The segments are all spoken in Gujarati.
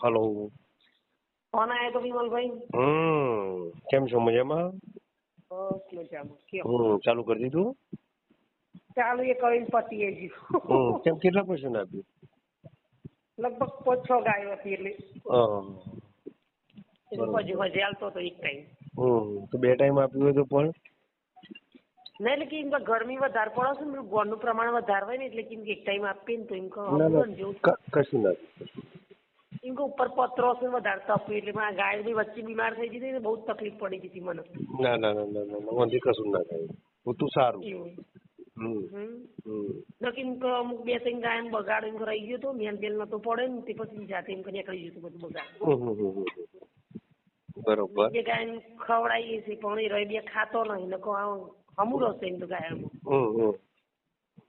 હલો. ફોન આવ્યો તો વિમલભાઈ? કેમ છો? મજામાં? બસ મજામાં. કેમ ચાલુ કરી દીધું? ચાલુ એ કરીને પતીએ ગયું. કેમ કેટલા પૈસા આપ્યું? લગભગ 5-6 ગાયો હતી એટલે પછી હજી હાલતો હતો એક ટાઈમ. તો 2 ટાઈમ આપ્યું હોય તો પણ ના એટલે કે એમ કે ગરમી વધારે પડે છે ને, ગોળનું પ્રમાણ વધારે હોય ને એટલે કે એક ટાઈમ આપીએ ને તો એમ કશું નથી. એમ કે ઉપર પત્રો છે વધારે તપ્યું એટલે મારા ગાય બી વચ્ચે બીમાર થઈ ગઈ હતી ને બહુ તકલીફ પડી ગઈ હતી મને. ના ના ના ના ના મને કશું ના થાય. બધું સારું. અમુક 2-3 ગાય બગાડ રહી ગયો હતો, મેલ બેલ નતો પડે ને તે પછી જાતે એમ નીકળી ગયું હતું બધું બગાડ. બરોબર. જે ગાય ખવડાવીએ છીએ પણ એ રહી બે ખાતો નહીં અમૂર હશે એમ તો ગાયમાં.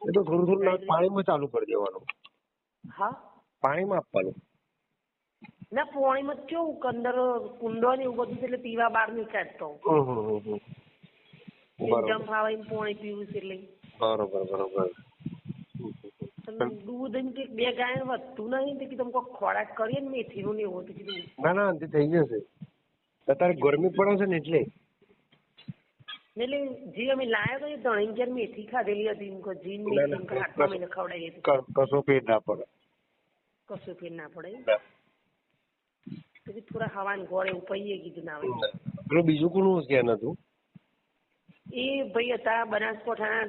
એ તો થોડું થોડું પાણીમાં ચાલુ કરી દેવાનું. હા, પાણીમાં આપવાનું. ના પાણીમાં કેવું અંદર કુંડો ને એવું બધું એટલે પીવા બહાર નહીં કાઢતો. જમ ફાવે એમ પાણી પીવું છે એટલે. બરોબર બરોબર. દૂધ એમ કે 2 ગાય વધતું નહીં કે તમે ખોરાક કરીએ ને મેથીનું ને એવું કીધું. ના ના તે થઈ જશે. અત્યારે ગરમી પડે છે ને એટલે જે અમે લાયા તો એ ધણી ક્યારે મેથી ખાધેલી હતી જીન મેથી આટલા મહિને ખવડાવી હતી. કશો ફેર ના પડે. કશું ફેર ના પડે. પછી થોડા હવાને ગોળ એવું પહીએ કીધું ના આવે. બીજું કોનું ધ્યાન હતું? એ ભાઈ હતા બનાસકાંઠાના